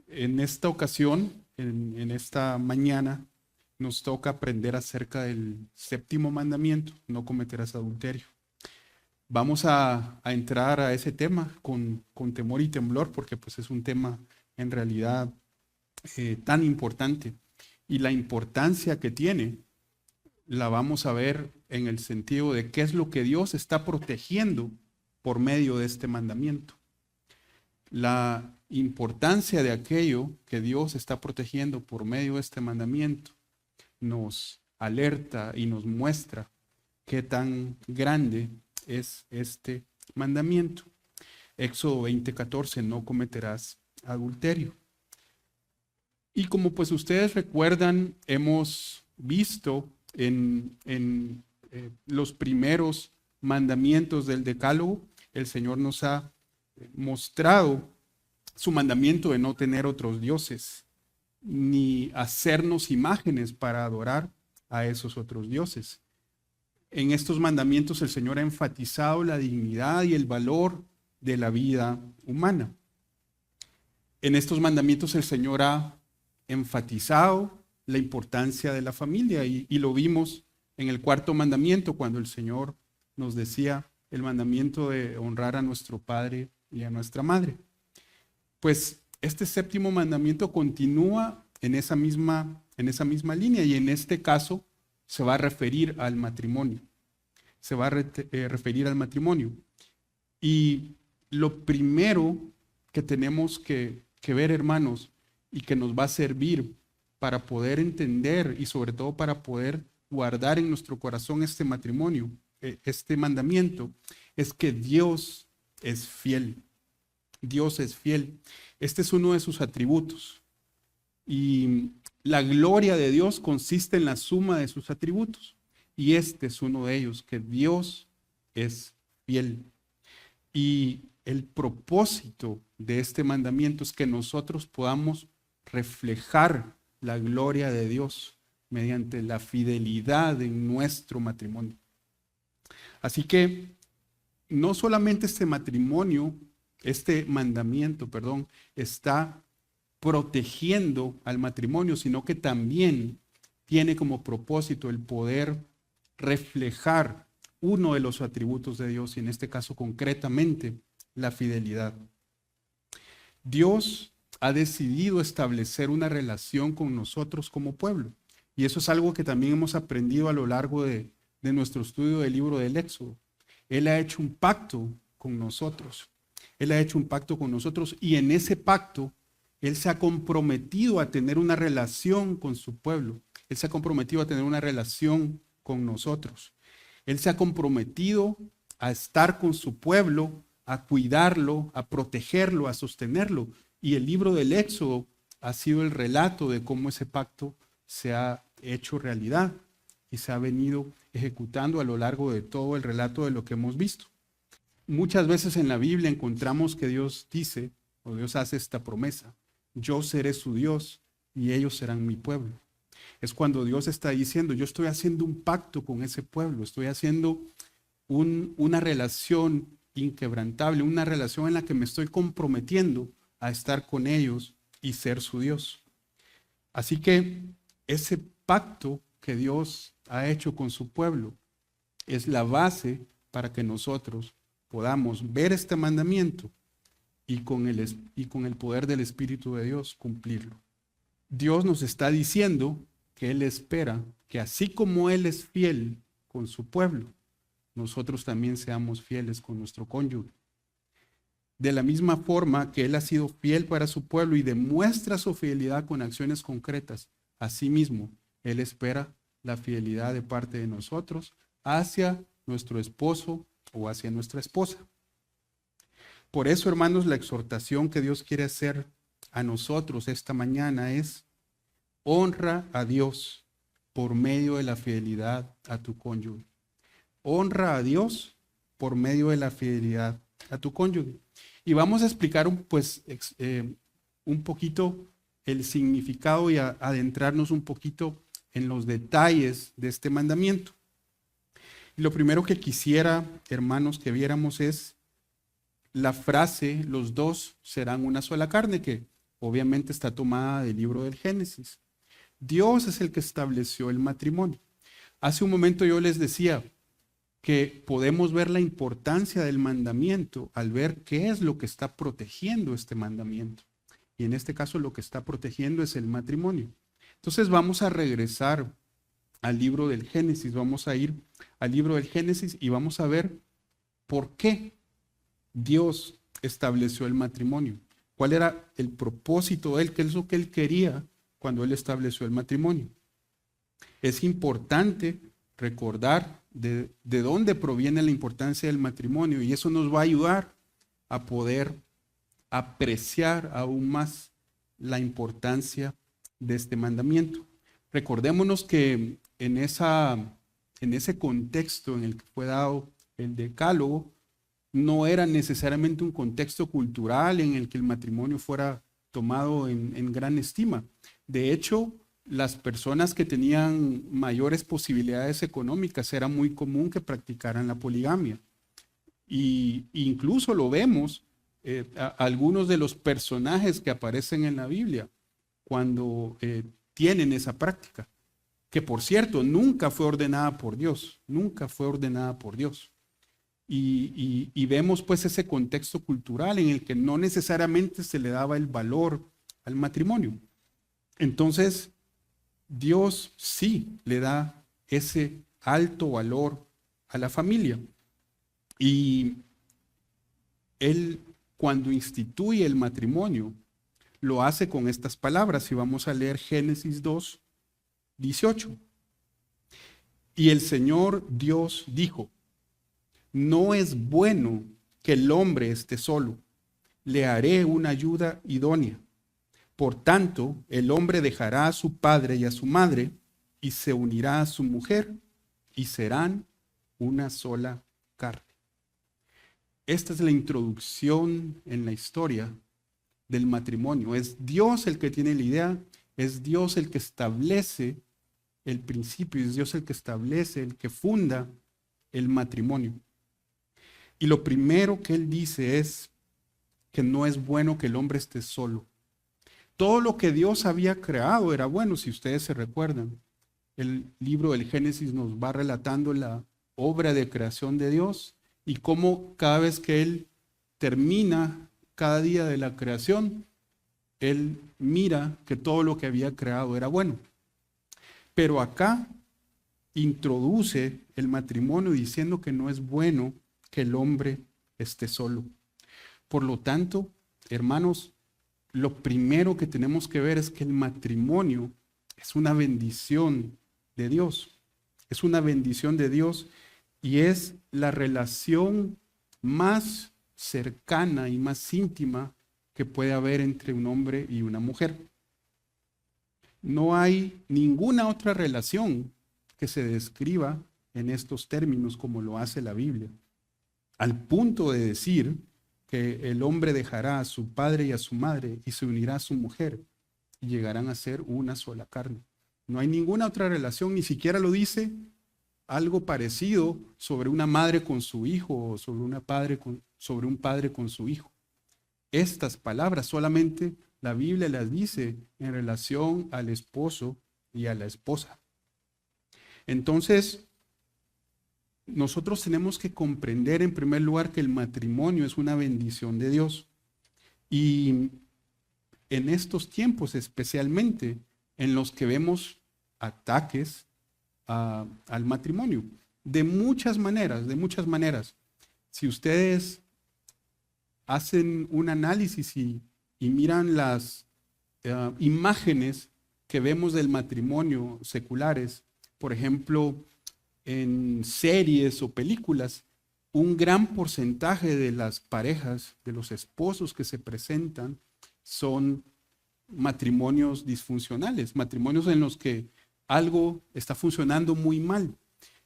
En esta ocasión, en esta mañana, nos toca aprender acerca del séptimo mandamiento: no cometerás adulterio. Vamos a entrar a ese tema con temor y temblor, porque pues es un tema en realidad tan importante. Y la importancia que tiene la vamos a ver en el sentido de qué es lo que Dios está protegiendo por medio de este mandamiento. La importancia de aquello que Dios está protegiendo por medio de este mandamiento nos alerta y nos muestra qué tan grande es este mandamiento. Éxodo 20:14, no cometerás adulterio. Y como pues ustedes recuerdan, hemos visto en los primeros mandamientos del Decálogo, el Señor nos ha mostrado su mandamiento de no tener otros dioses, ni hacernos imágenes para adorar a esos otros dioses. En estos mandamientos el Señor ha enfatizado la dignidad y el valor de la vida humana. En estos mandamientos el Señor ha enfatizado la importancia de la familia y lo vimos en el cuarto mandamiento cuando el Señor nos decía el mandamiento de honrar a nuestro padre y a nuestra madre. Pues este séptimo mandamiento continúa en esa misma línea, y en este caso se va a referir al matrimonio. Se va a referir al matrimonio. Y lo primero que tenemos que ver, hermanos, y que nos va a servir para poder entender y sobre todo para poder guardar en nuestro corazón este matrimonio, este mandamiento, es que Dios es fiel. Dios es fiel. Este es uno de sus atributos. Y la gloria de Dios consiste en la suma de sus atributos. Y este es uno de ellos, que Dios es fiel. Y el propósito de este mandamiento es que nosotros podamos reflejar la gloria de Dios mediante la fidelidad en nuestro matrimonio. Así que no solamente este mandamiento, está protegiendo al matrimonio, sino que también tiene como propósito el poder reflejar uno de los atributos de Dios, y en este caso concretamente la fidelidad. Dios ha decidido establecer una relación con nosotros como pueblo, y eso es algo que también hemos aprendido a lo largo de nuestro estudio del libro del Éxodo. Él ha hecho un pacto con nosotros. Él ha hecho un pacto con nosotros, y en ese pacto Él se ha comprometido a tener una relación con su pueblo. Él se ha comprometido a tener una relación con nosotros. Él se ha comprometido a estar con su pueblo, a cuidarlo, a protegerlo, a sostenerlo. Y el libro del Éxodo ha sido el relato de cómo ese pacto se ha hecho realidad y se ha venido ejecutando a lo largo de todo el relato de lo que hemos visto. Muchas veces en la Biblia encontramos que Dios dice, o Dios hace esta promesa: yo seré su Dios y ellos serán mi pueblo. Es cuando Dios está diciendo: yo estoy haciendo un pacto con ese pueblo, estoy haciendo una relación inquebrantable, una relación en la que me estoy comprometiendo a estar con ellos y ser su Dios. Así que ese pacto que Dios ha hecho con su pueblo es la base para que nosotros podamos ver este mandamiento y con el poder del Espíritu de Dios cumplirlo. Dios nos está diciendo que Él espera que así como Él es fiel con su pueblo, nosotros también seamos fieles con nuestro cónyuge. De la misma forma que Él ha sido fiel para su pueblo y demuestra su fidelidad con acciones concretas, asimismo Él espera la fidelidad de parte de nosotros hacia nuestro esposo o hacia nuestra esposa. Por eso, hermanos, la exhortación que Dios quiere hacer a nosotros esta mañana es: honra a Dios por medio de la fidelidad a tu cónyuge. Honra a Dios por medio de la fidelidad a tu cónyuge. Y vamos a explicar un poquito el significado y adentrarnos un poquito en los detalles de este mandamiento. Y lo primero que quisiera, hermanos, que viéramos es la frase: los dos serán una sola carne, que obviamente está tomada del libro del Génesis. Dios es el que estableció el matrimonio. Hace un momento yo les decía que podemos ver la importancia del mandamiento al ver qué es lo que está protegiendo este mandamiento. Y en este caso lo que está protegiendo es el matrimonio. Entonces vamos a regresar al libro del Génesis, vamos a ir al libro del Génesis y vamos a ver por qué Dios estableció el matrimonio. ¿Cuál era el propósito de él? ¿Qué es lo que él quería cuando él estableció el matrimonio? Es importante recordar de dónde proviene la importancia del matrimonio y eso nos va a ayudar a poder apreciar aún más la importancia de este mandamiento. Recordémonos que en ese contexto en el que fue dado el decálogo, no era necesariamente un contexto cultural en el que el matrimonio fuera tomado en gran estima. De hecho, las personas que tenían mayores posibilidades económicas era muy común que practicaran la poligamia. Y incluso lo vemos algunos de los personajes que aparecen en la Biblia cuando tienen esa práctica, que por cierto nunca fue ordenada por Dios, nunca fue ordenada por Dios. Y vemos pues ese contexto cultural en el que no necesariamente se le daba el valor al matrimonio. Entonces, Dios sí le da ese alto valor a la familia. Y Él, cuando instituye el matrimonio, lo hace con estas palabras. Y vamos a leer Génesis 2, 18. Y el Señor Dios dijo: no es bueno que el hombre esté solo. Le haré una ayuda idónea. Por tanto, el hombre dejará a su padre y a su madre y se unirá a su mujer y serán una sola carne. Esta es la introducción en la historia del matrimonio. Es Dios el que tiene la idea, es Dios el que establece el principio, es Dios el que establece, el que funda el matrimonio. Y lo primero que él dice es que no es bueno que el hombre esté solo. Todo lo que Dios había creado era bueno, si ustedes se recuerdan. El libro del Génesis nos va relatando la obra de creación de Dios y cómo cada vez que Él termina cada día de la creación, Él mira que todo lo que había creado era bueno. Pero acá introduce el matrimonio diciendo que no es bueno que el hombre esté solo. Por lo tanto, hermanos, lo primero que tenemos que ver es que el matrimonio es una bendición de Dios. Es una bendición de Dios y es la relación más cercana y más íntima que puede haber entre un hombre y una mujer. No hay ninguna otra relación que se describa en estos términos como lo hace la Biblia. Al punto de decir que el hombre dejará a su padre y a su madre y se unirá a su mujer y llegarán a ser una sola carne. No hay ninguna otra relación, ni siquiera lo dice algo parecido sobre una madre con su hijo o sobre un padre con su hijo. Estas palabras solamente la Biblia las dice en relación al esposo y a la esposa. Entonces, nosotros tenemos que comprender en primer lugar que el matrimonio es una bendición de Dios. Y en estos tiempos especialmente en los que vemos ataques al matrimonio, de muchas maneras, de muchas maneras. Si ustedes hacen un análisis y miran las imágenes que vemos del matrimonio seculares, por ejemplo, en series o películas, un gran porcentaje de las parejas, de los esposos que se presentan, son matrimonios disfuncionales, matrimonios en los que algo está funcionando muy mal.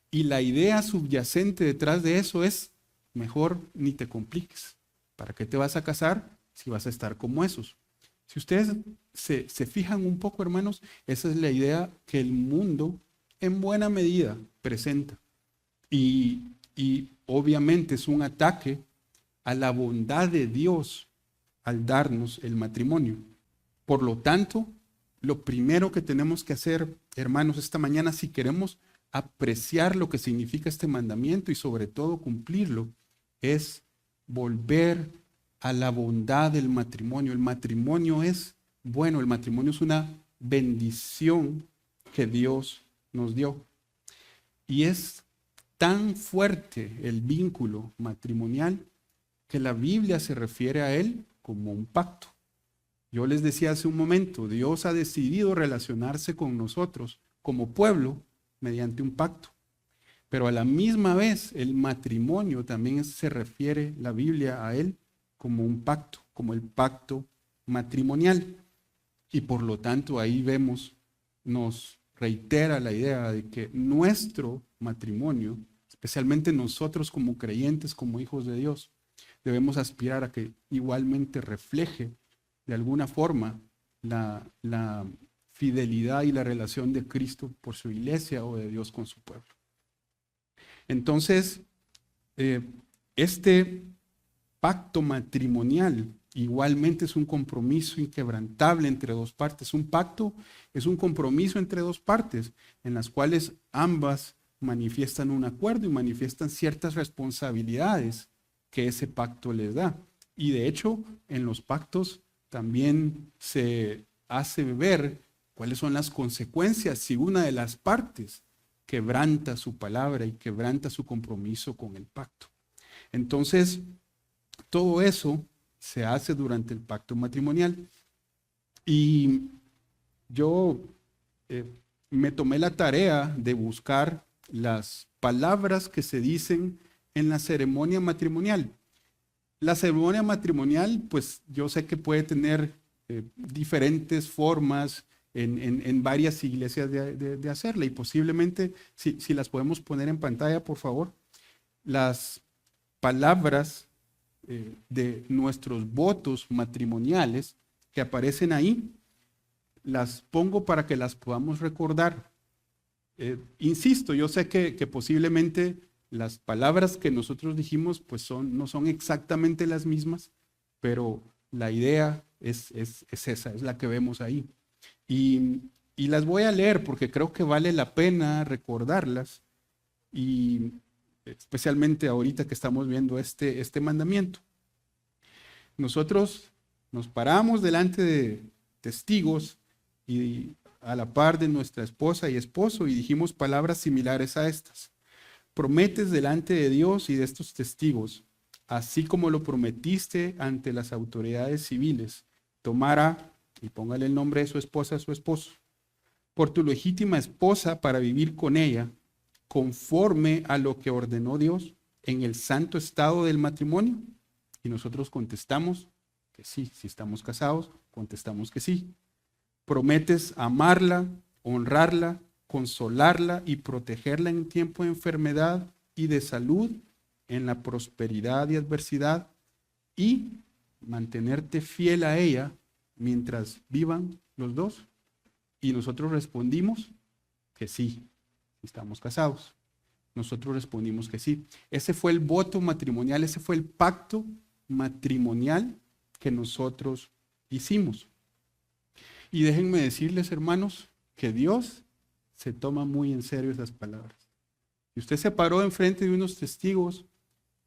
Y la idea subyacente detrás de eso es: mejor ni te compliques. ¿Para qué te vas a casar si vas a estar como esos? Si ustedes se fijan un poco, hermanos, esa es la idea que el mundo en buena medida presenta. Y obviamente es un ataque a la bondad de Dios al darnos el matrimonio. Por lo tanto, lo primero que tenemos que hacer, hermanos, esta mañana, si queremos apreciar lo que significa este mandamiento y sobre todo cumplirlo, es volver a la bondad del matrimonio. El matrimonio es bueno, el matrimonio es una bendición que Dios nos dio. Y es tan fuerte el vínculo matrimonial que la Biblia se refiere a él como un pacto. Yo les decía hace un momento, Dios ha decidido relacionarse con nosotros como pueblo mediante un pacto. Pero a la misma vez el matrimonio también se refiere la Biblia a él como un pacto, como el pacto matrimonial. Y por lo tanto ahí vemos, nos reitera la idea de que nuestro matrimonio, especialmente nosotros como creyentes, como hijos de Dios, debemos aspirar a que igualmente refleje de alguna forma la fidelidad y la relación de Cristo por su iglesia o de Dios con su pueblo. Entonces, este pacto matrimonial igualmente es un compromiso inquebrantable entre dos partes. Un pacto es un compromiso entre dos partes en las cuales ambas manifiestan un acuerdo y manifiestan ciertas responsabilidades que ese pacto les da. Y de hecho, en los pactos también se hace ver cuáles son las consecuencias si una de las partes quebranta su palabra y quebranta su compromiso con el pacto. Entonces, todo eso se hace durante el pacto matrimonial. Y yo me tomé la tarea de buscar las palabras que se dicen en la ceremonia matrimonial. La ceremonia matrimonial, pues yo sé que puede tener diferentes formas en varias iglesias de hacerla, y posiblemente, si las podemos poner en pantalla, por favor, las palabras de nuestros votos matrimoniales que aparecen ahí, las pongo para que las podamos recordar. Insisto, yo sé que posiblemente las palabras que nosotros dijimos pues no son exactamente las mismas, pero la idea es esa, es la que vemos ahí. Y las voy a leer porque creo que vale la pena recordarlas, y especialmente ahorita que estamos viendo este mandamiento. Nosotros nos paramos delante de testigos y a la par de nuestra esposa y esposo y dijimos palabras similares a estas. Prometes delante de Dios y de estos testigos, así como lo prometiste ante las autoridades civiles, tomar a, y póngale el nombre de su esposa a su esposo, por tu legítima esposa para vivir con ella, conforme a lo que ordenó Dios en el santo estado del matrimonio. Y nosotros contestamos que sí. Si estamos casados, contestamos que sí. Prometes amarla, honrarla, consolarla y protegerla en tiempo de enfermedad y de salud, en la prosperidad y adversidad, y mantenerte fiel a ella mientras vivan los dos. Y nosotros respondimos que sí, si estamos casados. Nosotros respondimos que sí. Ese fue el voto matrimonial, ese fue el pacto matrimonial que nosotros hicimos. Y déjenme decirles, hermanos, que Dios se toma muy en serio esas palabras. Y usted se paró enfrente de unos testigos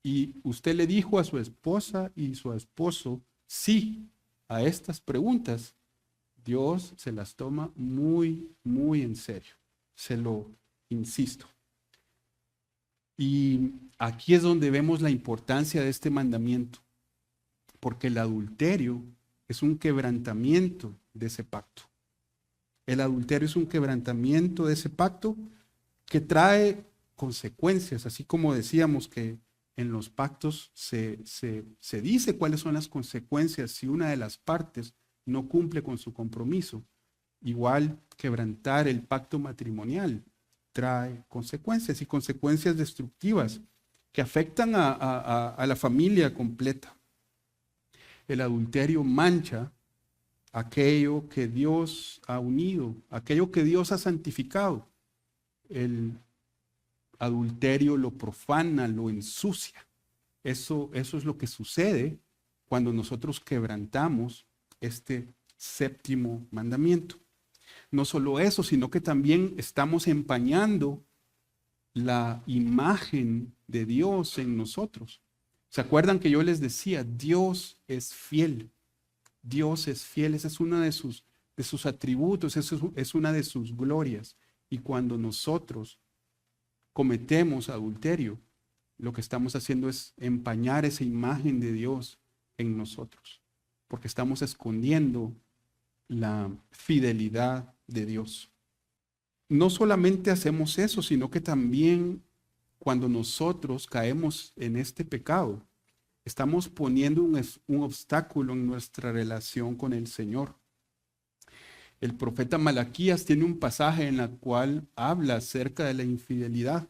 y usted le dijo a su esposa y su esposo sí a estas preguntas, Dios se las toma muy, muy en serio. Se lo insisto. Y aquí es donde vemos la importancia de este mandamiento, porque el adulterio es un quebrantamiento de ese pacto. El adulterio es un quebrantamiento de ese pacto que trae consecuencias, así como decíamos que en los pactos se dice cuáles son las consecuencias si una de las partes no cumple con su compromiso. Igual, quebrantar el pacto matrimonial trae consecuencias, y consecuencias destructivas que afectan a la familia completa. El adulterio mancha aquello que Dios ha unido, aquello que Dios ha santificado. El adulterio lo profana, lo ensucia. Eso es lo que sucede cuando nosotros quebrantamos este séptimo mandamiento. No solo eso, sino que también estamos empañando la imagen de Dios en nosotros. ¿Se acuerdan que yo les decía, Dios es fiel? Dios es fiel, ese es uno de sus atributos, eso es una de sus glorias. Y cuando nosotros cometemos adulterio, lo que estamos haciendo es empañar esa imagen de Dios en nosotros, porque estamos escondiendo la fidelidad de Dios. No solamente hacemos eso, sino que también cuando nosotros caemos en este pecado, estamos poniendo un obstáculo en nuestra relación con el Señor. El profeta Malaquías tiene un pasaje en el cual habla acerca de la infidelidad.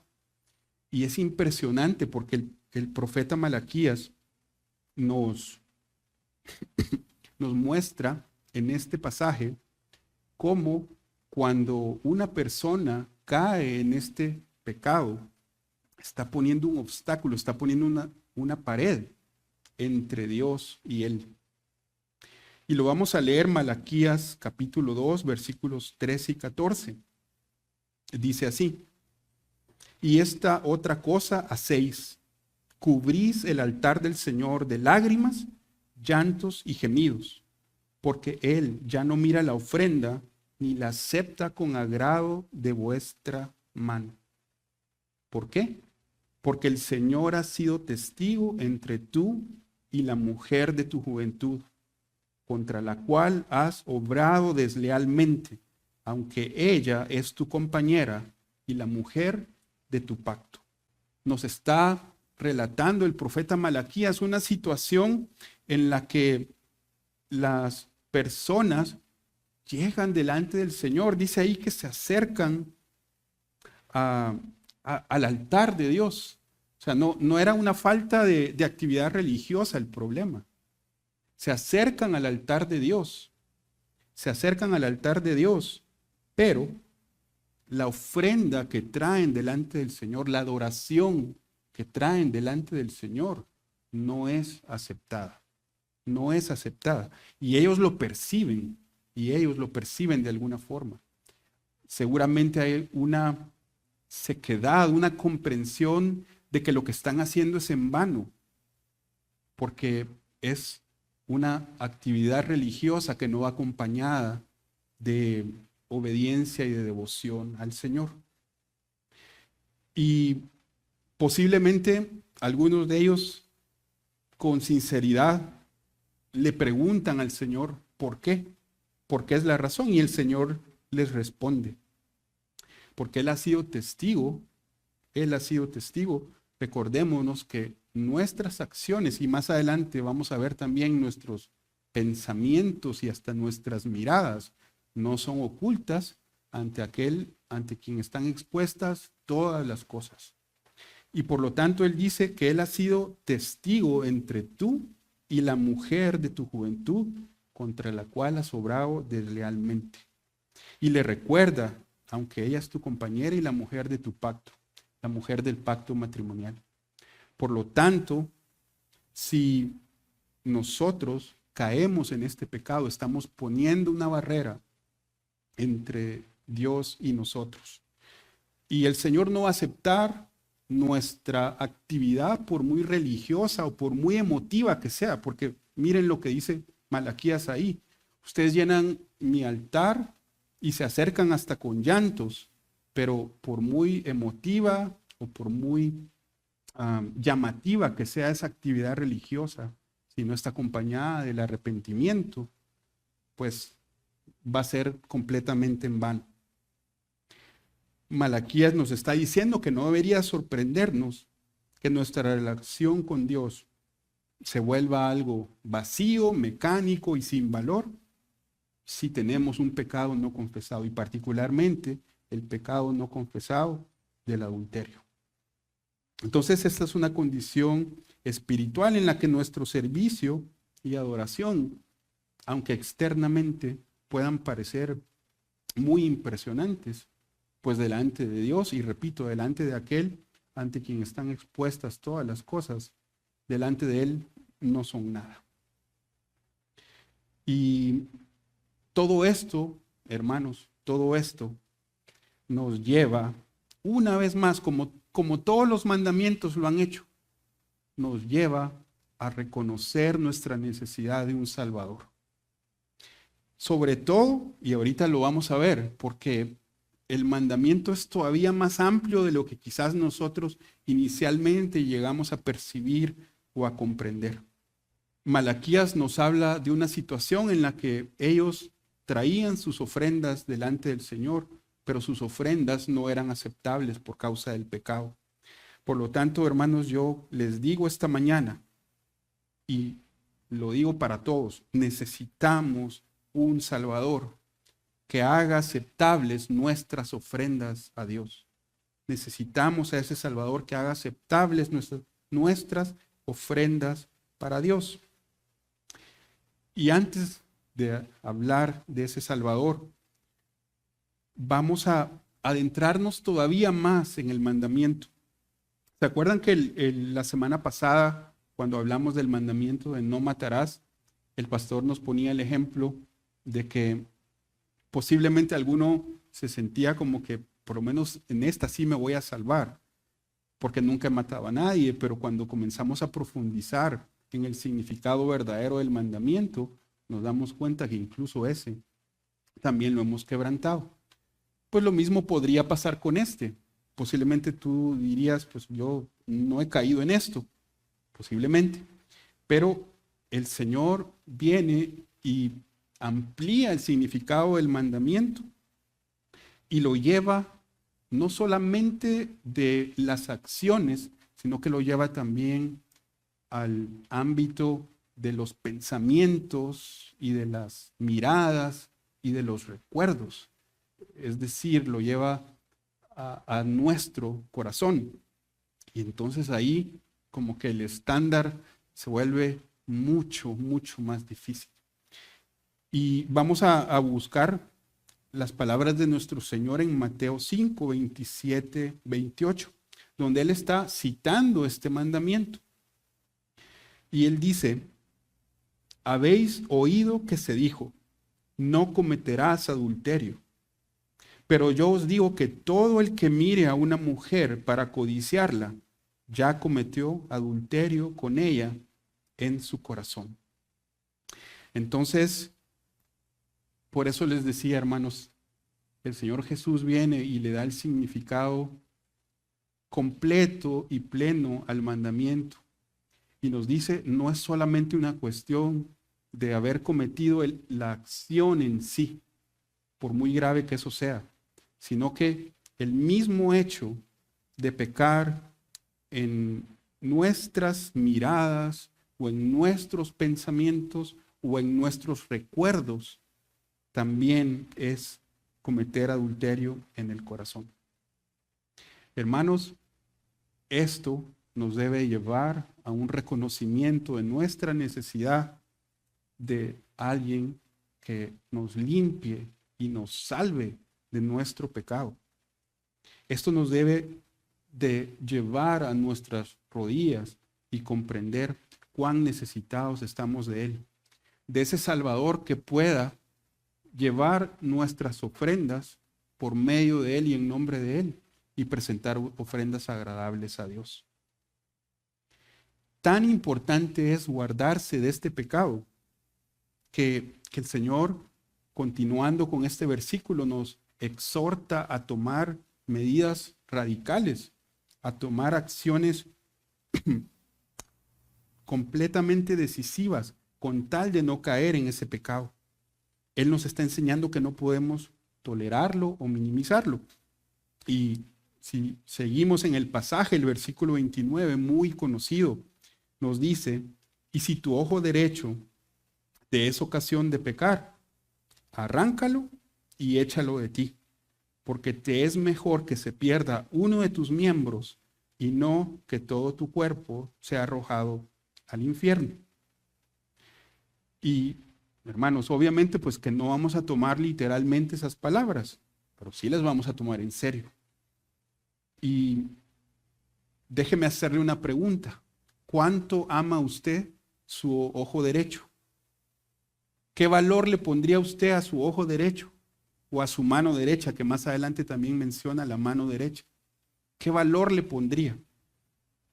Y es impresionante porque el profeta Malaquías nos muestra en este pasaje cómo cuando una persona cae en este pecado, está poniendo un obstáculo, está poniendo una pared entre Dios y él. Y lo vamos a leer Malaquías capítulo 2, versículos 13 y 14. Dice así: y esta otra cosa hacéis, cubrís el altar del Señor de lágrimas, llantos y gemidos, porque Él ya no mira la ofrenda, ni la acepta con agrado de vuestra mano. ¿Por qué? Porque el Señor ha sido testigo entre tú y la mujer de tu juventud, contra la cual has obrado deslealmente, aunque ella es tu compañera y la mujer de tu pacto. Nos está relatando el profeta Malaquías una situación en la que las personas llegan delante del Señor. Dice ahí que se acercan al altar de Dios. O sea, no era una falta de actividad religiosa el problema. Se acercan al altar de Dios. Se acercan al altar de Dios, pero la ofrenda que traen delante del Señor, la adoración que traen delante del Señor, no es aceptada. No es aceptada. Y ellos lo perciben, de alguna forma. Seguramente hay una sequedad, una comprensión de que lo que están haciendo es en vano, porque es una actividad religiosa que no va acompañada de obediencia y de devoción al Señor. Y posiblemente algunos de ellos con sinceridad le preguntan al Señor ¿por qué? ¿Por qué es la razón? Y el Señor les responde, porque Él ha sido testigo. Recordémonos que nuestras acciones, y más adelante vamos a ver también nuestros pensamientos y hasta nuestras miradas, no son ocultas ante quien están expuestas todas las cosas. Y por lo tanto Él dice que Él ha sido testigo entre tú y la mujer de tu juventud, contra la cual has obrado deslealmente. Y le recuerda, aunque ella es tu compañera y la mujer de tu pacto, la mujer del pacto matrimonial. Por lo tanto, si nosotros caemos en este pecado, estamos poniendo una barrera entre Dios y nosotros. Y el Señor no va a aceptar nuestra actividad, por muy religiosa o por muy emotiva que sea, porque miren lo que dice Malaquías ahí. Ustedes llenan mi altar y se acercan hasta con llantos, pero por muy emotiva o por muy llamativa que sea esa actividad religiosa, si no está acompañada del arrepentimiento, pues va a ser completamente en vano. Malaquías nos está diciendo que no debería sorprendernos que nuestra relación con Dios se vuelva algo vacío, mecánico y sin valor si tenemos un pecado no confesado, y particularmente el pecado no confesado del adulterio. Entonces, esta es una condición espiritual en la que nuestro servicio y adoración, aunque externamente puedan parecer muy impresionantes, pues delante de Dios, y repito, delante de aquel ante quien están expuestas todas las cosas, delante de Él no son nada. Y Todo esto, hermanos, todo esto nos lleva, una vez más, como todos los mandamientos lo han hecho, nos lleva a reconocer nuestra necesidad de un Salvador. Sobre todo, y ahorita lo vamos a ver, porque el mandamiento es todavía más amplio de lo que quizás nosotros inicialmente llegamos a percibir o a comprender. Malaquías nos habla de una situación en la que ellos traían sus ofrendas delante del Señor, pero sus ofrendas no eran aceptables por causa del pecado. Por lo tanto, hermanos, yo les digo esta mañana, y lo digo para todos, necesitamos un Salvador que haga aceptables nuestras ofrendas a Dios. Necesitamos a ese Salvador que haga aceptables nuestras ofrendas para Dios. Y antes de hablar de ese Salvador, vamos a adentrarnos todavía más en el mandamiento. ¿Se acuerdan que la semana pasada, cuando hablamos del mandamiento de no matarás, el pastor nos ponía el ejemplo de que posiblemente alguno se sentía como que por lo menos en esta sí me voy a salvar, porque nunca he matado a nadie, pero cuando comenzamos a profundizar en el significado verdadero del mandamiento, nos damos cuenta que incluso ese también lo hemos quebrantado. Pues lo mismo podría pasar con este. Posiblemente tú dirías, pues yo no he caído en esto, posiblemente, pero el Señor viene y amplía el significado del mandamiento y lo lleva no solamente de las acciones, sino que lo lleva también al ámbito de los pensamientos y de las miradas y de los recuerdos. Es decir, lo lleva a nuestro corazón. Y entonces ahí como que el estándar se vuelve mucho, mucho más difícil. Y vamos a buscar las palabras de nuestro Señor en Mateo 5, 27, 28, donde Él está citando este mandamiento. Y Él dice, habéis oído que se dijo, no cometerás adulterio. Pero yo os digo que todo el que mire a una mujer para codiciarla, ya cometió adulterio con ella en su corazón. Entonces, por eso les decía, hermanos, el Señor Jesús viene y le da el significado completo y pleno al mandamiento. Y nos dice, no es solamente una cuestión de haber cometido la acción en sí, por muy grave que eso sea, sino que el mismo hecho de pecar en nuestras miradas o en nuestros pensamientos o en nuestros recuerdos también es cometer adulterio en el corazón. Hermanos, esto nos debe llevar a un reconocimiento de nuestra necesidad de alguien que nos limpie y nos salve de nuestro pecado. Esto nos debe de llevar a nuestras rodillas y comprender cuán necesitados estamos de Él, de ese Salvador que pueda llevar nuestras ofrendas por medio de Él y en nombre de Él y presentar ofrendas agradables a Dios. Tan importante es guardarse de este pecado que el Señor, continuando con este versículo, nos exhorta a tomar medidas radicales, a tomar acciones completamente decisivas con tal de no caer en ese pecado. Él nos está enseñando que no podemos tolerarlo o minimizarlo. Y si seguimos en el pasaje, el versículo 29, muy conocido, nos dice, y si tu ojo derecho te es ocasión de pecar, arráncalo y échalo de ti, porque te es mejor que se pierda uno de tus miembros y no que todo tu cuerpo sea arrojado al infierno. Y hermanos, obviamente pues que no vamos a tomar literalmente esas palabras, pero sí las vamos a tomar en serio. Y déjeme hacerle una pregunta. ¿Cuánto ama usted su ojo derecho? ¿Qué valor le pondría usted a su ojo derecho o a su mano derecha, que más adelante también menciona la mano derecha? ¿Qué valor le pondría?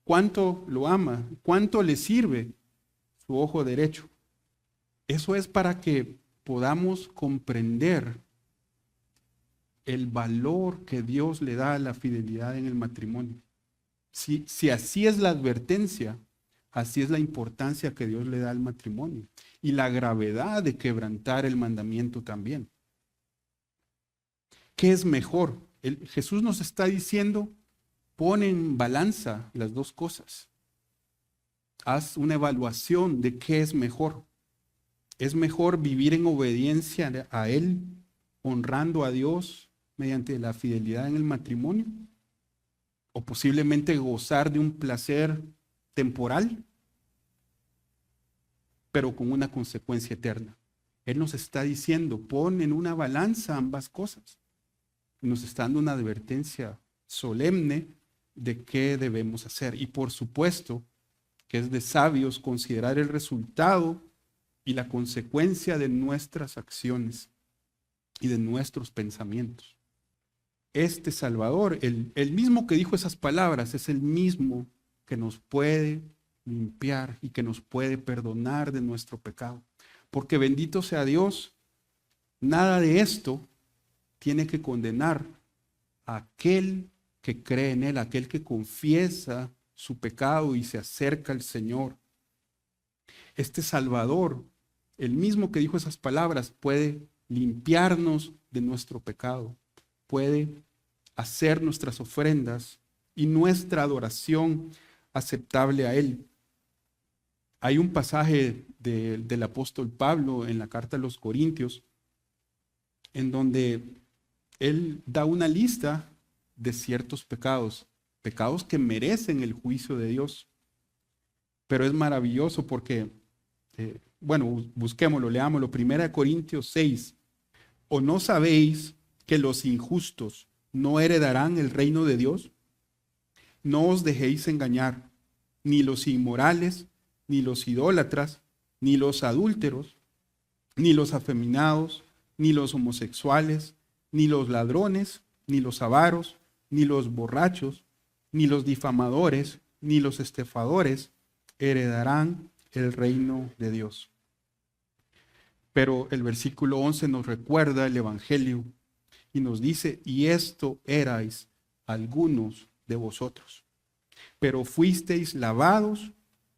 ¿Cuánto lo ama? ¿Cuánto le sirve su ojo derecho? Eso es para que podamos comprender el valor que Dios le da a la fidelidad en el matrimonio. Si así es la advertencia, así es la importancia que Dios le da al matrimonio y la gravedad de quebrantar el mandamiento también. ¿Qué es mejor? Jesús nos está diciendo, pon en balanza las dos cosas. Haz una evaluación de qué es mejor. ¿Es mejor vivir en obediencia a Él, honrando a Dios mediante la fidelidad en el matrimonio? ¿O posiblemente gozar de un placer temporal, pero con una consecuencia eterna? Él nos está diciendo, pon en una balanza ambas cosas. Nos está dando una advertencia solemne de qué debemos hacer. Y por supuesto que es de sabios considerar el resultado y la consecuencia de nuestras acciones y de nuestros pensamientos. Este Salvador, el mismo que dijo esas palabras, es el mismo que nos puede limpiar y que nos puede perdonar de nuestro pecado. Porque bendito sea Dios, nada de esto tiene que condenar a aquel que cree en Él, aquel que confiesa su pecado y se acerca al Señor. Este Salvador, el mismo que dijo esas palabras, puede limpiarnos de nuestro pecado, puede hacer nuestras ofrendas y nuestra adoración aceptable a Él. Hay un pasaje del apóstol Pablo en la carta a los Corintios, en donde él da una lista de ciertos pecados, pecados que merecen el juicio de Dios. Pero es maravilloso porque, busquémoslo, leámoslo. 1 Corintios 6. ¿O no sabéis que los injustos no heredarán el reino de Dios? No os dejéis engañar, ni los inmorales, ni los idólatras, ni los adúlteros, ni los afeminados, ni los homosexuales, ni los ladrones, ni los avaros, ni los borrachos, ni los difamadores, ni los estafadores heredarán el reino de Dios. Pero el versículo 11 nos recuerda el Evangelio y nos dice, y esto erais algunos de vosotros, pero fuisteis lavados,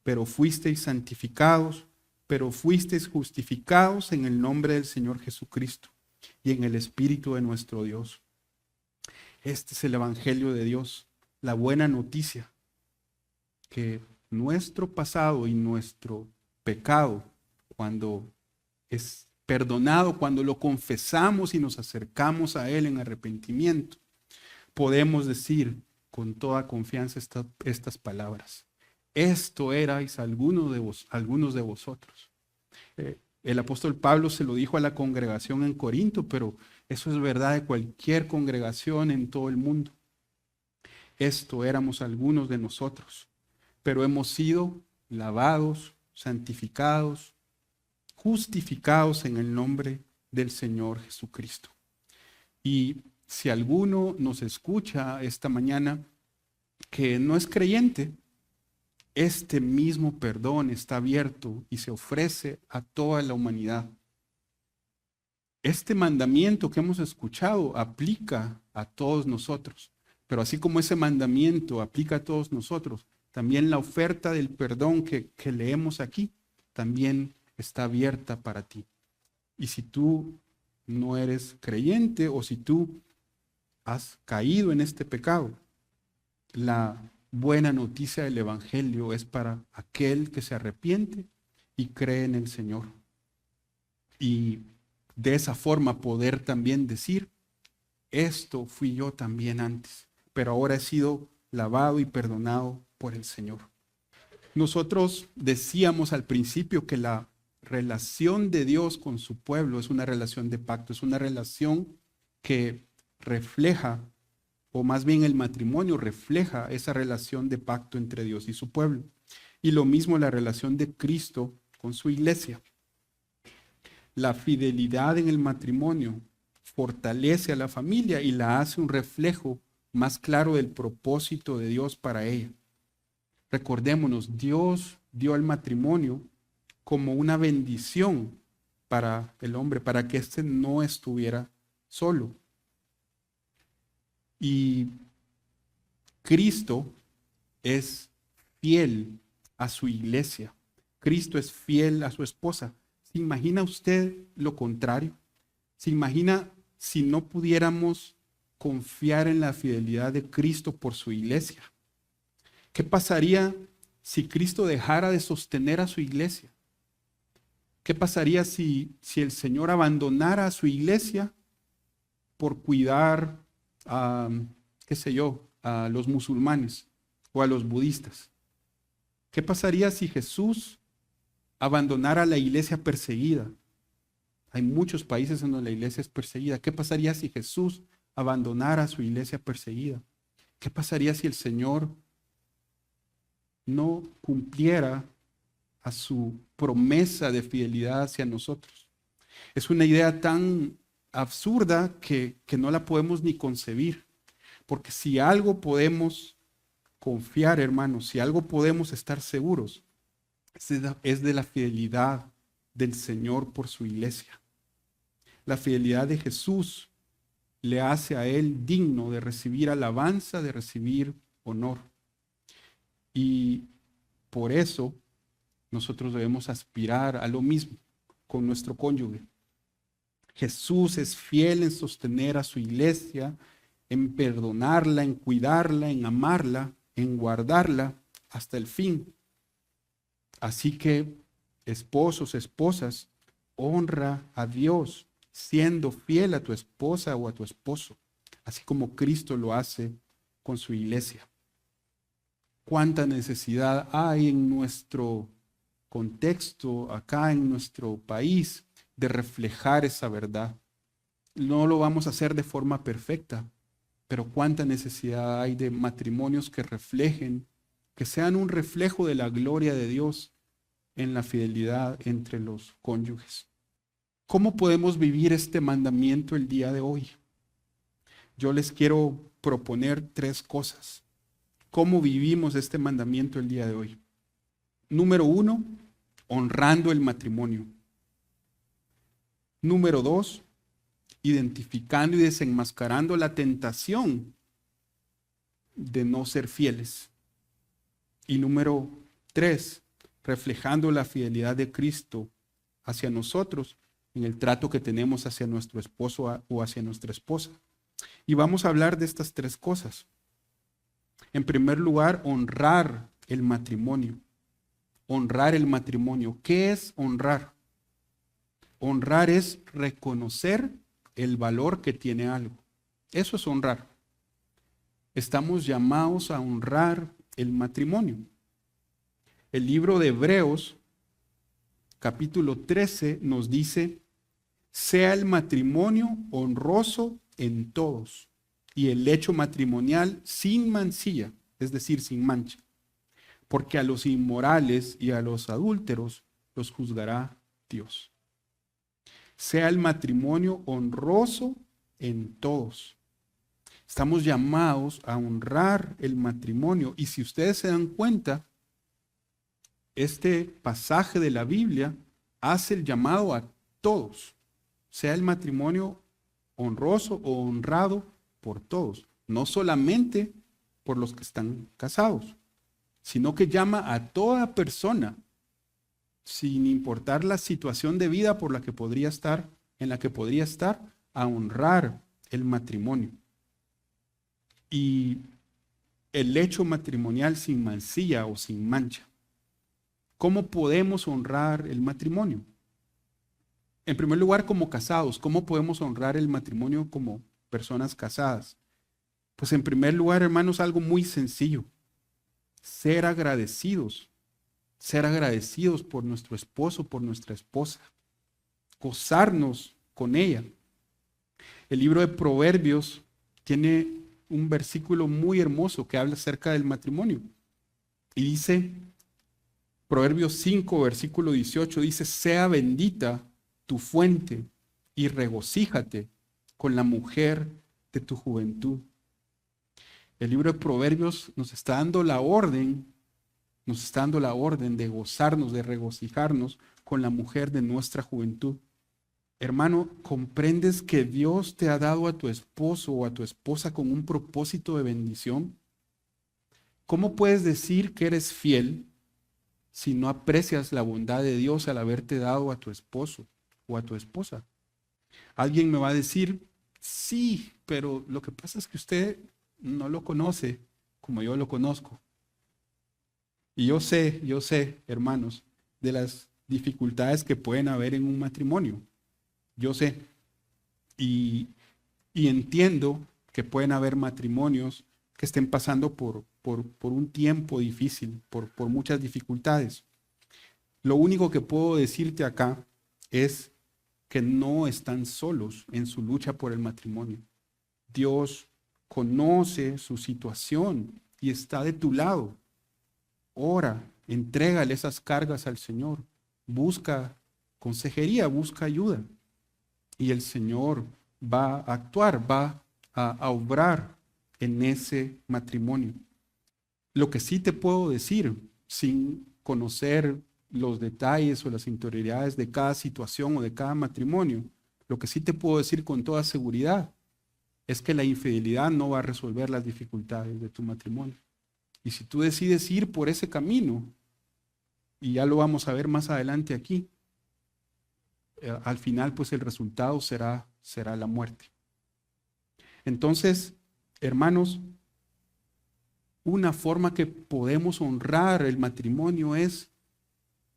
pero fuisteis santificados, pero fuisteis justificados en el nombre del Señor Jesucristo y en el Espíritu de nuestro Dios. Este es el Evangelio de Dios, la buena noticia, que nuestro pasado y nuestro pecado, cuando es perdonado, cuando lo confesamos y nos acercamos a Él en arrepentimiento, podemos decir con toda confianza estas palabras. Esto erais algunos de vosotros. El apóstol Pablo se lo dijo a la congregación en Corinto, pero eso es verdad de cualquier congregación en todo el mundo. Esto éramos algunos de nosotros, pero hemos sido lavados, santificados, justificados en el nombre del Señor Jesucristo. Y si alguno nos escucha esta mañana que no es creyente, este mismo perdón está abierto y se ofrece a toda la humanidad. Este mandamiento que hemos escuchado aplica a todos nosotros, pero así como ese mandamiento aplica a todos nosotros, también la oferta del perdón que leemos aquí también está abierta para ti. Y si tú no eres creyente o si tú has caído en este pecado, la buena noticia del Evangelio es para aquel que se arrepiente y cree en el Señor. Y de esa forma poder también decir, esto fui yo también antes, pero ahora he sido lavado y perdonado por el Señor. Nosotros decíamos al principio que la relación de Dios con su pueblo es una relación de pacto, es una relación que refleja, o más bien el matrimonio refleja esa relación de pacto entre Dios y su pueblo. Y lo mismo la relación de Cristo con su iglesia. La fidelidad en el matrimonio fortalece a la familia y la hace un reflejo más claro del propósito de Dios para ella. Recordémonos, Dios dio al matrimonio como una bendición para el hombre, para que éste no estuviera solo. Y Cristo es fiel a su iglesia. Cristo es fiel a su esposa. ¿Se imagina usted lo contrario? ¿Se imagina si no pudiéramos confiar en la fidelidad de Cristo por su iglesia? ¿Qué pasaría si Cristo dejara de sostener a su iglesia? ¿Qué pasaría si el Señor abandonara a su iglesia por cuidar a, qué sé yo, a los musulmanes o a los budistas? ¿Qué pasaría si Jesús abandonara la iglesia perseguida? Hay muchos países en donde la iglesia es perseguida. ¿Qué pasaría si Jesús abandonara a su iglesia perseguida? ¿Qué pasaría si el Señor no cumpliera a su promesa de fidelidad hacia nosotros? Es una idea tan absurda que no la podemos ni concebir. Porque si algo podemos confiar, hermanos, si algo podemos estar seguros, es de la fidelidad del Señor por su iglesia. La fidelidad de Jesús le hace a Él digno de recibir alabanza, de recibir honor. Y por eso nosotros debemos aspirar a lo mismo con nuestro cónyuge. Jesús es fiel en sostener a su iglesia, en perdonarla, en cuidarla, en amarla, en guardarla hasta el fin. Así que, esposos, esposas, honra a Dios siendo fiel a tu esposa o a tu esposo, así como Cristo lo hace con su iglesia. Cuánta necesidad hay en nuestro contexto, acá en nuestro país, de reflejar esa verdad. No lo vamos a hacer de forma perfecta, pero cuánta necesidad hay de matrimonios que reflejen, que sean un reflejo de la gloria de Dios en la fidelidad entre los cónyuges. ¿Cómo podemos vivir este mandamiento el día de hoy? Yo les quiero proponer 3 cosas. ¿Cómo vivimos este mandamiento el día de hoy? Número 1, honrando el matrimonio. Número 2, identificando y desenmascarando la tentación de no ser fieles. Y número 3, reflejando la fidelidad de Cristo hacia nosotros en el trato que tenemos hacia nuestro esposo o hacia nuestra esposa. Y vamos a hablar de estas 3 cosas. En primer lugar, honrar el matrimonio. Honrar el matrimonio. ¿Qué es honrar? Honrar es reconocer el valor que tiene algo. Eso es honrar. Estamos llamados a honrar el matrimonio. El libro de Hebreos, capítulo 13, nos dice: sea el matrimonio honroso en todos, y el hecho matrimonial sin mancilla, es decir, sin mancha, porque a los inmorales y a los adúlteros los juzgará Dios. Sea el matrimonio honroso en todos. Estamos llamados a honrar el matrimonio, y si ustedes se dan cuenta, este pasaje de la Biblia hace el llamado a todos. Sea el matrimonio honroso o honrado por todos, no solamente por los que están casados, sino que llama a toda persona, sin importar la situación de vida por la que podría estar, en la que podría estar, a honrar el matrimonio. Y el hecho matrimonial sin mancilla o sin mancha. ¿Cómo podemos honrar el matrimonio? En primer lugar, como casados, ¿cómo podemos honrar el matrimonio como personas casadas? Pues en primer lugar, hermanos, algo muy sencillo. Ser agradecidos por nuestro esposo, por nuestra esposa. Gozarnos con ella. El libro de Proverbios tiene un versículo muy hermoso que habla acerca del matrimonio. Y dice, Proverbios 5, versículo 18, dice: sea bendita tu fuente y regocíjate con la mujer de tu juventud. El libro de Proverbios nos está dando la orden de gozarnos, de regocijarnos con la mujer de nuestra juventud. Hermano, ¿comprendes que Dios te ha dado a tu esposo o a tu esposa con un propósito de bendición? ¿Cómo puedes decir que eres fiel si no aprecias la bondad de Dios al haberte dado a tu esposo o a tu esposa? Alguien me va a decir, sí, pero lo que pasa es que usted no lo conoce como yo lo conozco. Y yo sé, hermanos, de las dificultades que pueden haber en un matrimonio. Yo sé. Y entiendo que pueden haber matrimonios que estén pasando por un tiempo difícil, por muchas dificultades. Lo único que puedo decirte acá es que no están solos en su lucha por el matrimonio. Dios conoce su situación y está de tu lado. Ora, entrégale esas cargas al Señor. Busca consejería, busca ayuda. Y el Señor va a actuar, va a obrar en ese matrimonio. Lo que sí te puedo decir, sin conocer los detalles o las interioridades de cada situación o de cada matrimonio, lo que sí te puedo decir con toda seguridad es que la infidelidad no va a resolver las dificultades de tu matrimonio. Y si tú decides ir por ese camino, y ya lo vamos a ver más adelante aquí, al final pues el resultado será la muerte. Entonces, hermanos, una forma que podemos honrar el matrimonio es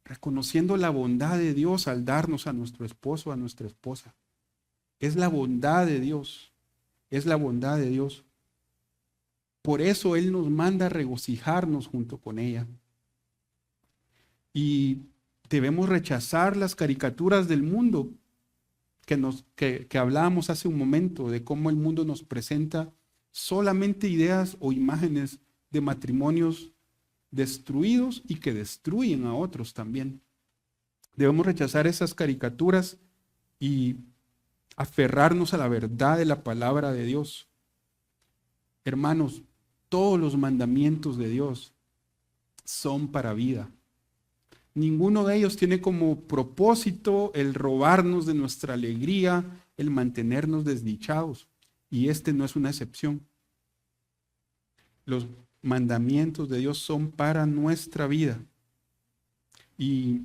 reconociendo la bondad de Dios al darnos a nuestro esposo, a nuestra esposa. Es la bondad de Dios, es la bondad de Dios. Por eso Él nos manda a regocijarnos junto con ella. Y debemos rechazar las caricaturas del mundo que hablábamos hace un momento, de cómo el mundo nos presenta solamente ideas o imágenes de matrimonios destruidos y que destruyen a otros también. Debemos rechazar esas caricaturas y aferrarnos a la verdad de la palabra de Dios. Hermanos, todos los mandamientos de Dios son para vida. Ninguno de ellos tiene como propósito el robarnos de nuestra alegría, el mantenernos desdichados. Y este no es una excepción. Los mandamientos de Dios son para nuestra vida. Y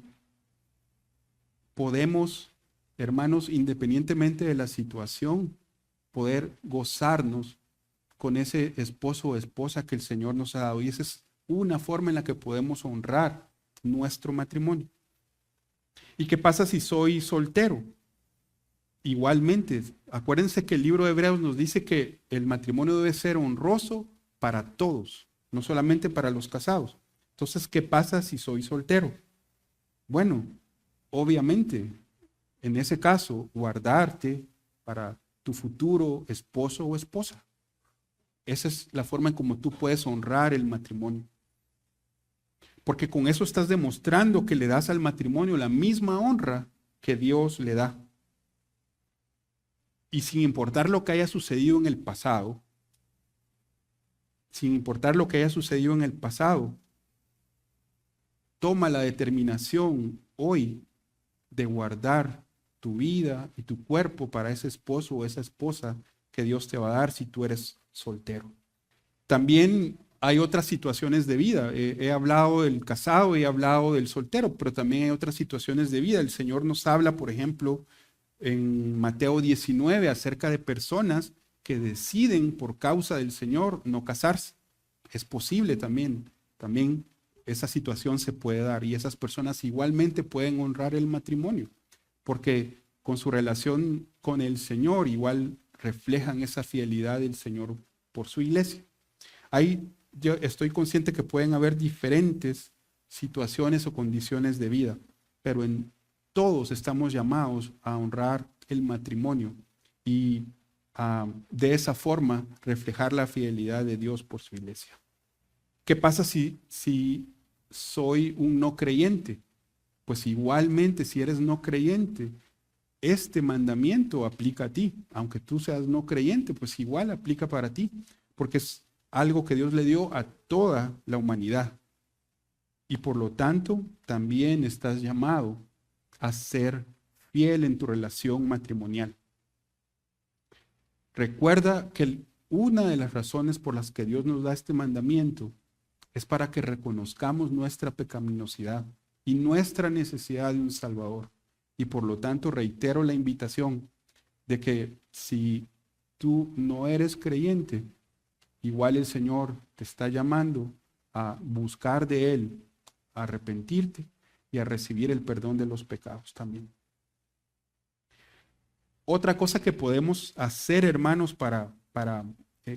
podemos, hermanos, independientemente de la situación, poder gozarnos con ese esposo o esposa que el Señor nos ha dado. Y esa es una forma en la que podemos honrar nuestro matrimonio. ¿Y qué pasa si soy soltero? Igualmente, acuérdense que el libro de Hebreos nos dice que el matrimonio debe ser honroso para todos, no solamente para los casados. Entonces, ¿qué pasa si soy soltero? Bueno, obviamente, en ese caso, guardarte para tu futuro esposo o esposa. Esa es la forma en cómo tú puedes honrar el matrimonio. Porque con eso estás demostrando que le das al matrimonio la misma honra que Dios le da. Y sin importar lo que haya sucedido en el pasado, toma la determinación hoy de guardar tu vida y tu cuerpo para ese esposo o esa esposa que Dios te va a dar si tú eres soltero. También hay otras situaciones de vida. He hablado del casado, he hablado del soltero, pero también hay otras situaciones de vida. El Señor nos habla, por ejemplo, en Mateo 19 acerca de personas que deciden por causa del Señor no casarse. Es posible también esa situación se puede dar y esas personas igualmente pueden honrar el matrimonio, porque con su relación con el Señor igual reflejan esa fidelidad del Señor por su iglesia. Ahí yo estoy consciente que pueden haber diferentes situaciones o condiciones de vida, pero en todos estamos llamados a honrar el matrimonio y de esa forma reflejar la fidelidad de Dios por su iglesia. ¿Qué pasa si soy un no creyente? Pues igualmente, si eres no creyente, este mandamiento aplica a ti. Aunque tú seas no creyente, pues igual aplica para ti, porque es algo que Dios le dio a toda la humanidad. Y por lo tanto, también estás llamado a ser fiel en tu relación matrimonial. Recuerda que una de las razones por las que Dios nos da este mandamiento es para que reconozcamos nuestra pecaminosidad y nuestra necesidad de un Salvador. Y por lo tanto reitero la invitación de que si tú no eres creyente, igual el Señor te está llamando a buscar de Él, a arrepentirte y a recibir el perdón de los pecados también. Otra cosa que podemos hacer, hermanos, para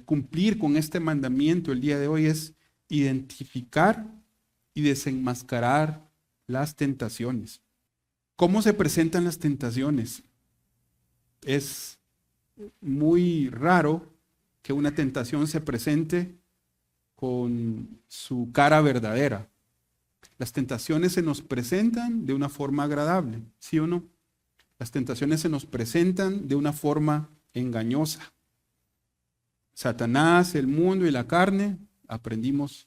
cumplir con este mandamiento el día de hoy es identificar y desenmascarar las tentaciones. ¿Cómo se presentan las tentaciones? Es muy raro que una tentación se presente con su cara verdadera. Las tentaciones se nos presentan de una forma agradable, ¿sí o no? Las tentaciones se nos presentan de una forma engañosa. Satanás, el mundo y la carne, aprendimos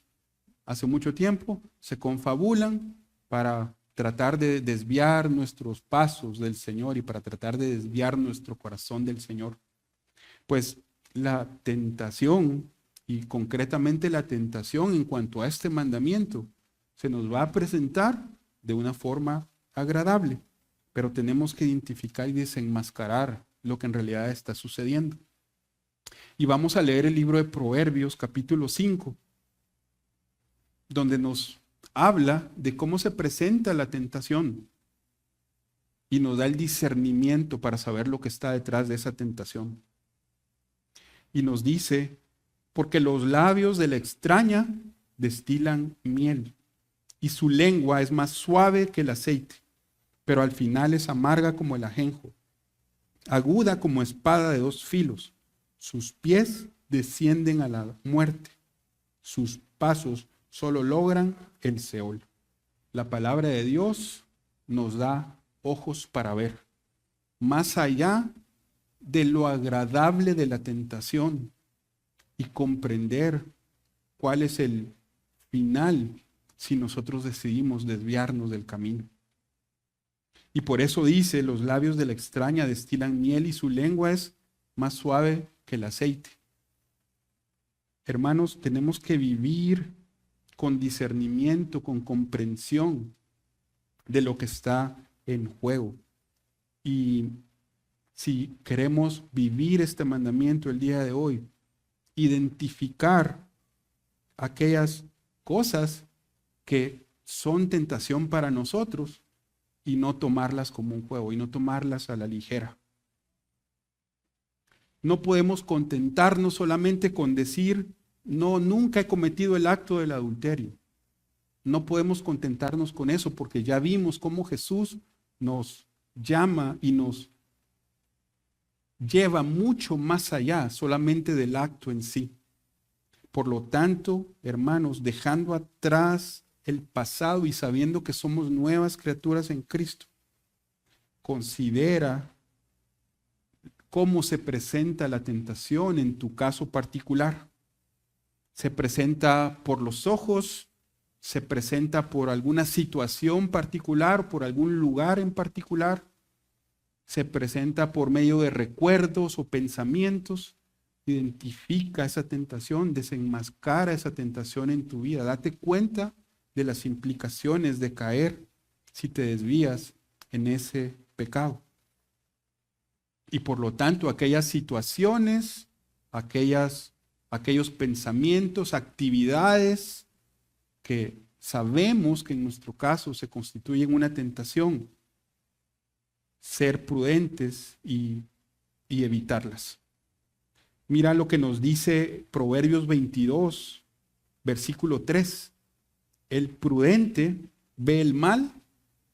hace mucho tiempo, se confabulan para tratar de desviar nuestros pasos del Señor y para tratar de desviar nuestro corazón del Señor. Pues la tentación, y concretamente la tentación en cuanto a este mandamiento, se nos va a presentar de una forma agradable, pero tenemos que identificar y desenmascarar lo que en realidad está sucediendo. Y vamos a leer el libro de Proverbios, capítulo 5, donde nos habla de cómo se presenta la tentación y nos da el discernimiento para saber lo que está detrás de esa tentación. Y nos dice, porque los labios de la extraña destilan miel y su lengua es más suave que el aceite, pero al final es amarga como el ajenjo, aguda como espada de dos filos. Sus pies descienden a la muerte, sus pasos solo logran el Seol. La palabra de Dios nos da ojos para ver, más allá de lo agradable de la tentación y comprender cuál es el final si nosotros decidimos desviarnos del camino. Y por eso dice, los labios de la extraña destilan miel y su lengua es más suave que el aceite. Hermanos, tenemos que vivir con discernimiento, con comprensión de lo que está en juego. Y si queremos vivir este mandamiento el día de hoy, identificar aquellas cosas que son tentación para nosotros y no tomarlas como un juego y no tomarlas a la ligera. No podemos contentarnos solamente con decir, no, nunca he cometido el acto del adulterio. No podemos contentarnos con eso porque ya vimos cómo Jesús nos llama y nos lleva mucho más allá solamente del acto en sí. Por lo tanto, hermanos, dejando atrás el pasado y sabiendo que somos nuevas criaturas en Cristo, considera cómo se presenta la tentación en tu caso particular. Se presenta por los ojos, se presenta por alguna situación particular, por algún lugar en particular, se presenta por medio de recuerdos o pensamientos. Identifica esa tentación, desenmascara esa tentación en tu vida. Date cuenta de las implicaciones de caer si te desvías en ese pecado. Y por lo tanto, aquellas situaciones, aquellos pensamientos, actividades que sabemos que en nuestro caso se constituyen una tentación, ser prudentes y evitarlas. Mira lo que nos dice Proverbios 22, versículo 3. El prudente ve el mal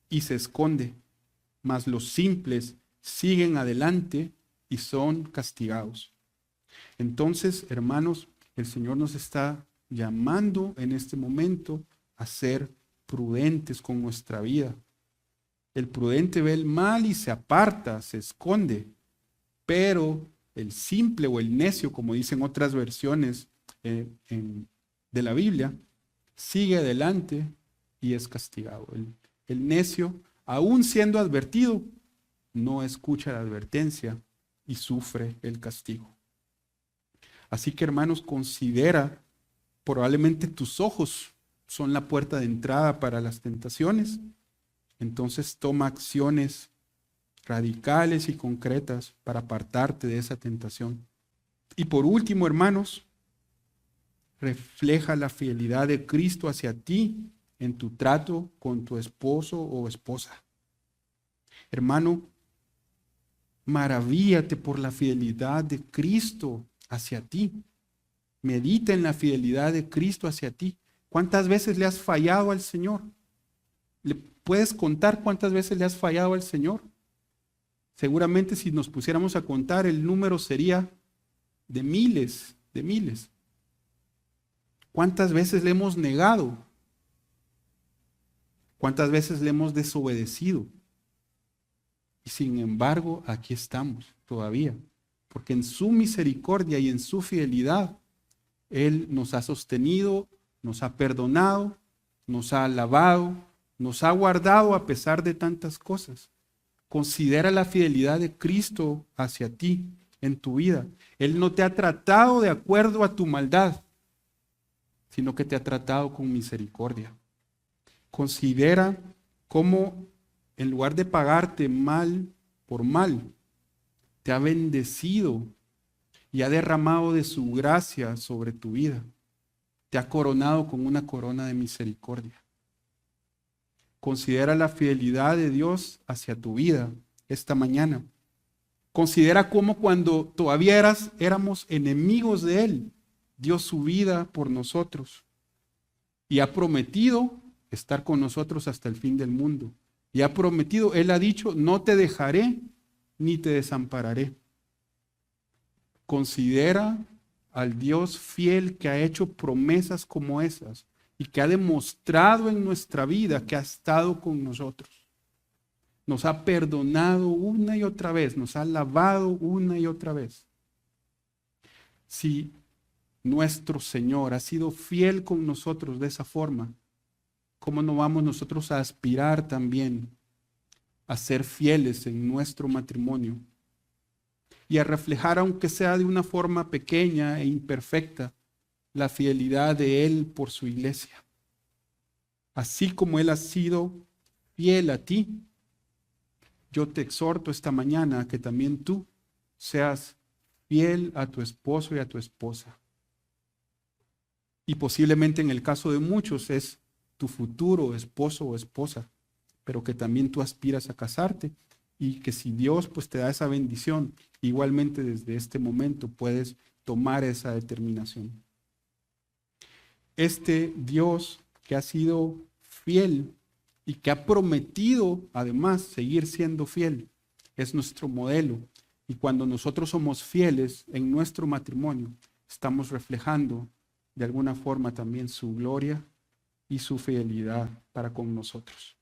y se esconde, mas los simples siguen adelante y son castigados. Entonces, hermanos, el Señor nos está llamando en este momento a ser prudentes con nuestra vida, El prudente ve el mal y se aparta, se esconde, pero el simple o el necio, como dicen otras versiones de la Biblia, sigue adelante y es castigado. El necio, aún siendo advertido, no escucha la advertencia y sufre el castigo. Así que, hermanos, considera, probablemente tus ojos son la puerta de entrada para las tentaciones. Entonces toma acciones radicales y concretas para apartarte de esa tentación. Y por último, hermanos, refleja la fidelidad de Cristo hacia ti en tu trato con tu esposo o esposa. Hermano, maravíllate por la fidelidad de Cristo hacia ti. Medita en la fidelidad de Cristo hacia ti. ¿Cuántas veces le has fallado al Señor? ¿Le puedes contar cuántas veces le has fallado al Señor? Seguramente si nos pusiéramos a contar, el número sería de miles, de miles. ¿Cuántas veces le hemos negado? ¿Cuántas veces le hemos desobedecido? Y sin embargo, aquí estamos todavía, porque en su misericordia y en su fidelidad, Él nos ha sostenido, nos ha perdonado, nos ha alabado, nos ha guardado a pesar de tantas cosas. Considera la fidelidad de Cristo hacia ti en tu vida. Él no te ha tratado de acuerdo a tu maldad, sino que te ha tratado con misericordia. Considera cómo en lugar de pagarte mal por mal, te ha bendecido y ha derramado de su gracia sobre tu vida. Te ha coronado con una corona de misericordia. Considera la fidelidad de Dios hacia tu vida esta mañana. Considera cómo cuando todavía éramos enemigos de Él, dio su vida por nosotros y ha prometido estar con nosotros hasta el fin del mundo. Y ha prometido, Él ha dicho, no te dejaré ni te desampararé. Considera al Dios fiel que ha hecho promesas como esas y que ha demostrado en nuestra vida que ha estado con nosotros. Nos ha perdonado una y otra vez, nos ha lavado una y otra vez. Si nuestro Señor ha sido fiel con nosotros de esa forma, ¿cómo no vamos nosotros a aspirar también a ser fieles en nuestro matrimonio y a reflejar, aunque sea de una forma pequeña e imperfecta, la fidelidad de Él por su iglesia? Así como Él ha sido fiel a ti, yo te exhorto esta mañana a que también tú seas fiel a tu esposo y a tu esposa. Y posiblemente en el caso de muchos es tu futuro esposo o esposa, pero que también tú aspiras a casarte y que si Dios pues te da esa bendición, igualmente desde este momento puedes tomar esa determinación. Este Dios que ha sido fiel y que ha prometido además seguir siendo fiel, es nuestro modelo. Y cuando nosotros somos fieles en nuestro matrimonio, estamos reflejando de alguna forma también su gloria y su fidelidad para con nosotros.